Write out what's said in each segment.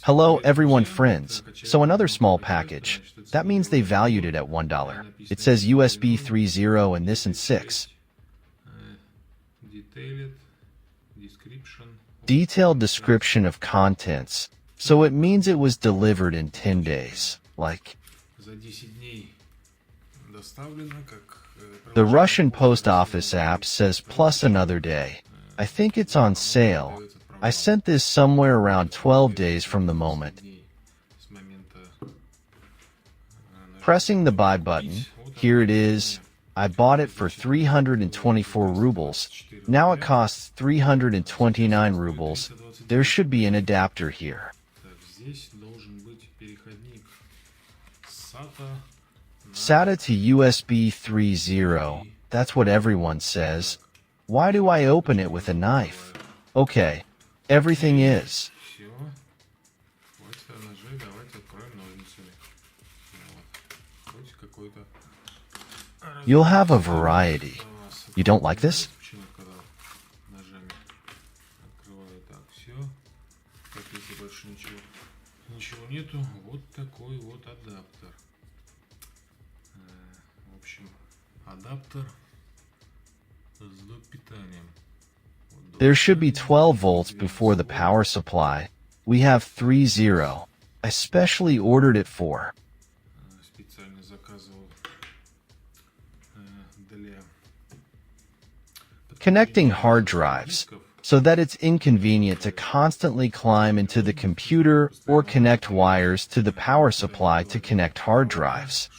Hello everyone friends, so another small package. That means they valued it at $1. It says USB 3.0 and this and 6. Detailed description of contents. So it means it was delivered in 10 days. Like, the Russian post office app says plus another day. I think it's on sale. I sent this somewhere around 12 days from the moment. Pressing the buy button, here it is. I bought it for 324 rubles. Now it costs 329 rubles. There should be an adapter here. SATA to USB 3.0. That's what everyone says. Why do I open it with a knife? Okay, everything is. You'll have a variety. You don't like this? There should be 12 volts before the power supply. We have 3.0. I specially ordered it for. Connecting hard drives, so that it's inconvenient to constantly climb into the computer or connect wires to the power supply to connect hard drives.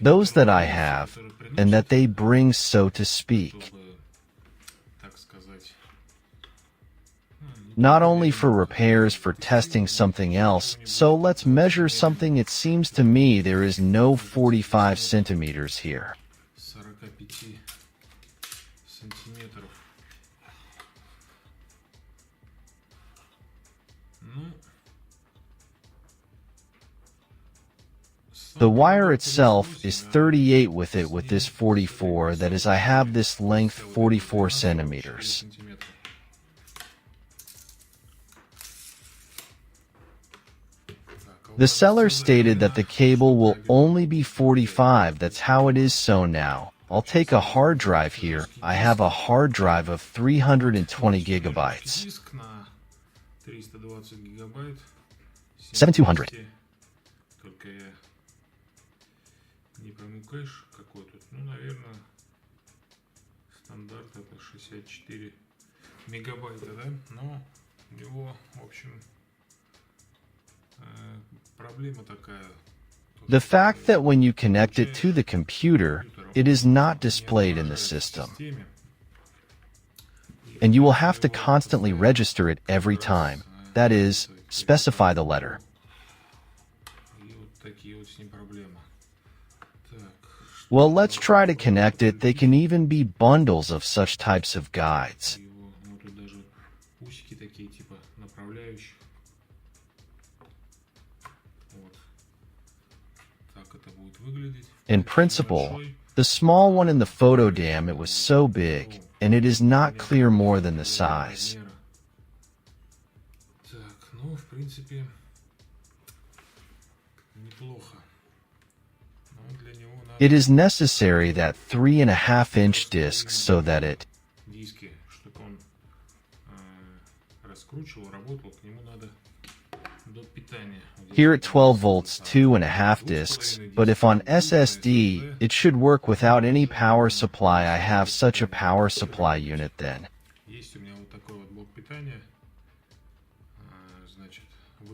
Those that I have, and that they bring, so to speak. Not only for repairs, for testing something else, so let's measure something. It seems to me there is no 45 centimeters here. The wire itself is 38 with this 44, that is, I have this length 44 centimeters. The seller stated that the cable will only be 45, that's how it is. So now, I'll take a hard drive here. I have a hard drive of 320 gigabytes. 7200. The fact that when you connect it to the computer, it is not displayed in the system. And you will have to constantly register it every time. That is, specify the letter. Well, let's try to connect it. They can even be bundles of such types of guides. In principle, the small one in the photo, damn, it was so big, and it is not clear more than the size. It is necessary that 3.5-inch discs so that it here at 12 volts 2.5 discs, but if on SSD, it should work without any power supply. I have such a power supply unit then.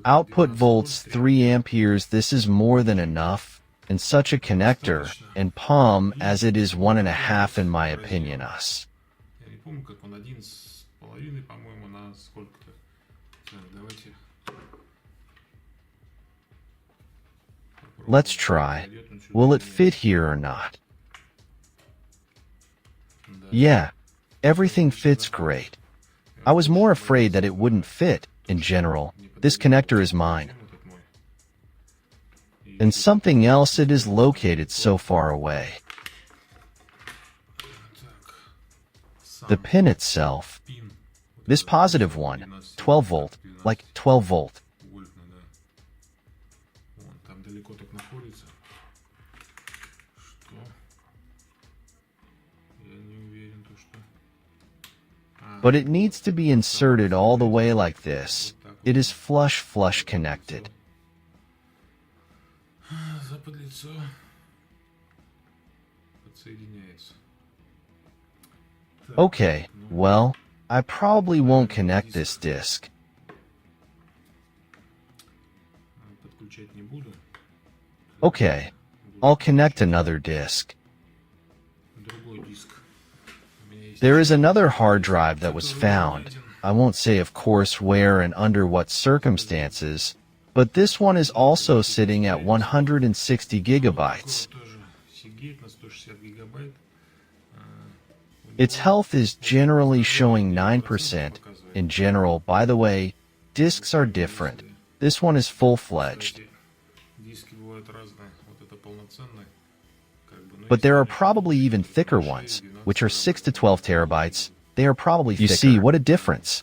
Output volts 3 amperes, this is more than enough, and such a connector, and palm as it is 1.5 in my opinion us. Let's try. Will it fit here or not? Yeah, everything fits great. I was more afraid that it wouldn't fit. In general, this connector is mine. And something else, it is located so far away. The pin itself, This positive one, 12 volt, like 12 volt. But it needs to be inserted all the way like this. It is flush connected. Okay, well, I probably won't connect this disk. Okay, I'll connect another disk. There is another hard drive that was found. I won't say, of course, where and under what circumstances, but this one is also sitting at 160 gigabytes. Its health is generally showing 9%. In general, by the way, disks are different. This one is full-fledged. But there are probably even thicker ones, which are 6 to 12 terabytes. They are probably thicker. You see, what a difference.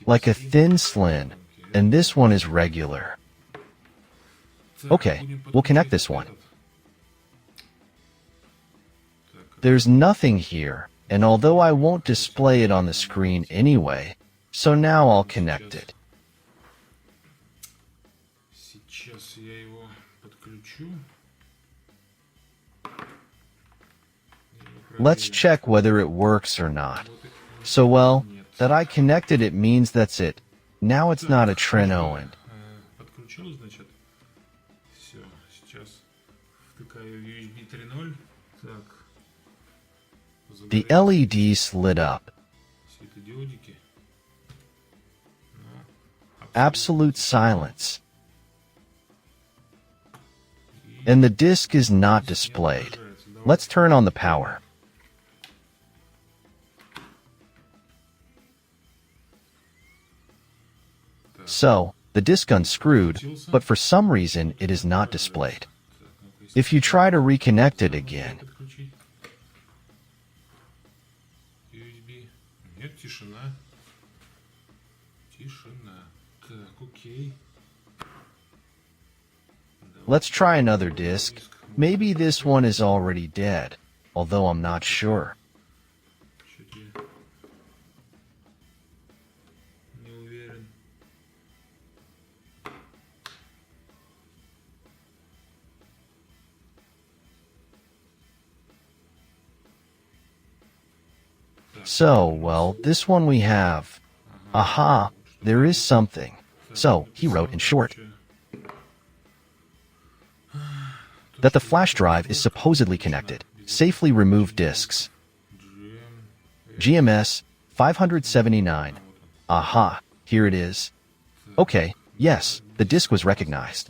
Like a thin slim, and this one is regular. Okay, we'll connect this one. There's nothing here, and although I won't display it on the screen anyway, so now I'll connect it. Let's check whether it works or not. So well, that I connected it means that's it. Now it's not a Treno and the LEDs lit up. Absolute silence. And the disk is not displayed. Let's turn on the power. So, the disk unscrewed, but for some reason it is not displayed. If you try to reconnect it again, let's try another disk. Maybe this one is already dead, although I'm not sure. So, well, this one we have. Aha, there is something. So, he wrote in short that the flash drive is supposedly connected. Safely remove disks. GMS 579. Aha, here it is. Okay, yes, the disk was recognized.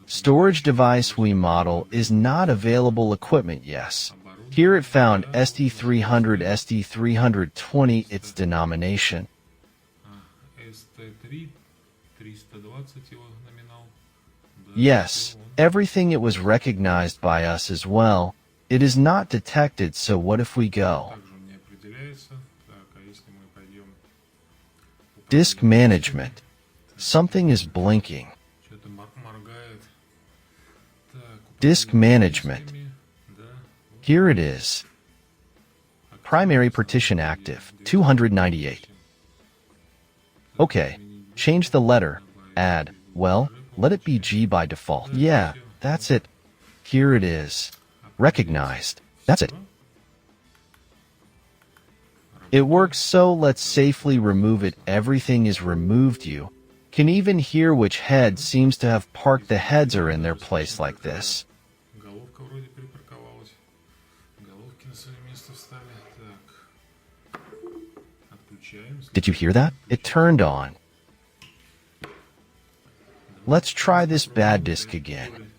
Storage device we model is not available equipment, yes. Here it found SD300, SD320, its denomination. Yes, everything it was recognized by us as well. It is not detected, so what if we go? Disk management. Something is blinking. Disk management. Here it is. Primary partition active, 298. Okay, change the letter, add, well, let it be G by default. Yeah, that's it. Here it is. Recognized. That's it. It works, so let's safely remove it. Everything is removed. You can even hear which head seems to have parked. The heads are in their place like this. Did you hear that? It turned on. Let's try this bad disk again.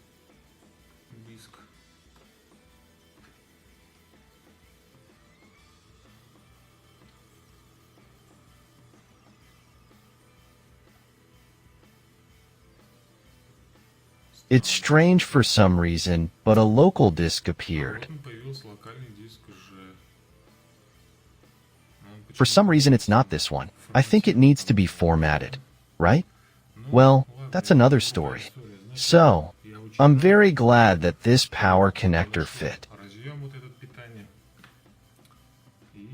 It's strange for some reason, but a local disk appeared. For some reason it's not this one. I think it needs to be formatted, right? Well, that's another story. So, I'm very glad that this power connector fit.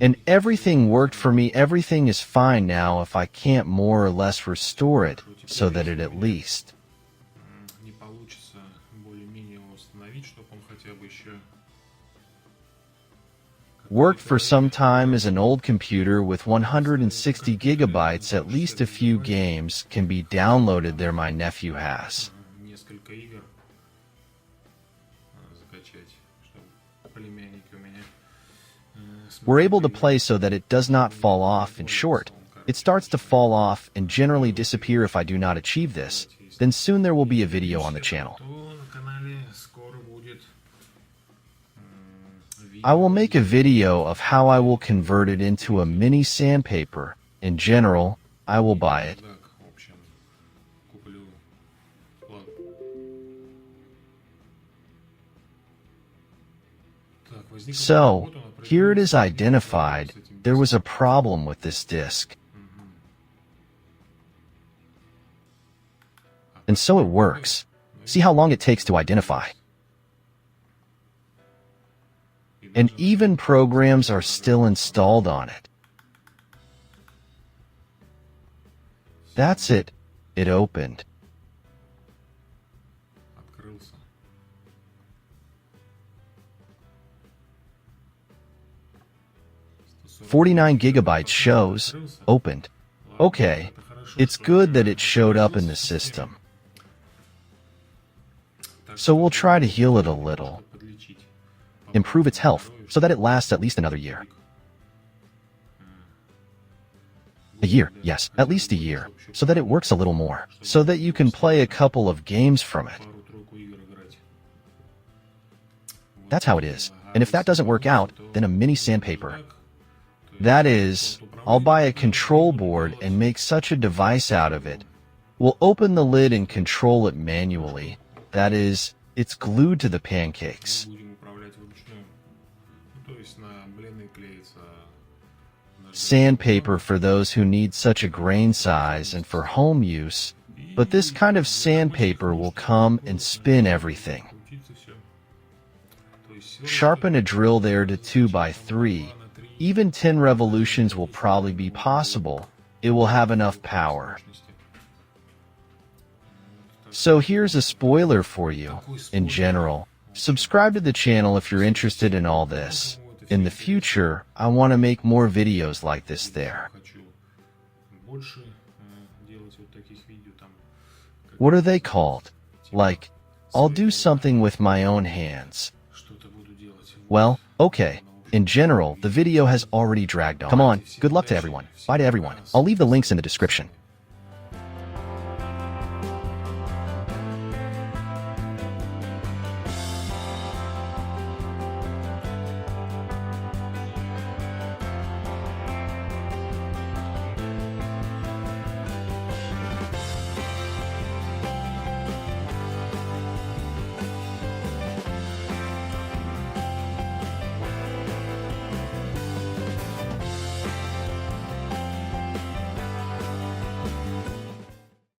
And everything worked for me. Everything is fine now if I can't more or less restore it so that it at least worked for some time. As an old computer with 160 gigabytes, at least a few games can be downloaded there my nephew has. We're able to play so that it does not fall off. In short, it starts to fall off and generally disappear if I do not achieve this. Then soon there will be a video on the channel. I will make a video of how I will convert it into a mini sandpaper. In general, I will buy it. So, here it is identified. There was a problem with this disk. And so it works. See how long it takes to identify. And even programs are still installed on it. That's it. It opened. "49 gigabytes shows, opened." Okay, it's good that it showed up in the system. So we'll try to heal it a little. Improve its health so that it lasts at least another year. A year, yes, at least a year, so that it works a little more, so that you can play a couple of games from it. That's how it is. And if that doesn't work out, then a mini sandpaper. That is, I'll buy a control board and make such a device out of it. We'll open the lid and control it manually. That is, it's glued to the pancakes. Sandpaper for those who need such a grain size and for home use, but this kind of sandpaper will come and spin everything. Sharpen a drill there to 2x3. Even 10 revolutions will probably be possible. It will have enough power. So here's a spoiler for you. In general, subscribe to the channel if you're interested in all this. In the future, I want to make more videos like this there. What are they called? Like, I'll do something with my own hands. Well, okay. In general, the video has already dragged on. Come on, good luck to everyone. Bye to everyone. I'll leave the links in the description.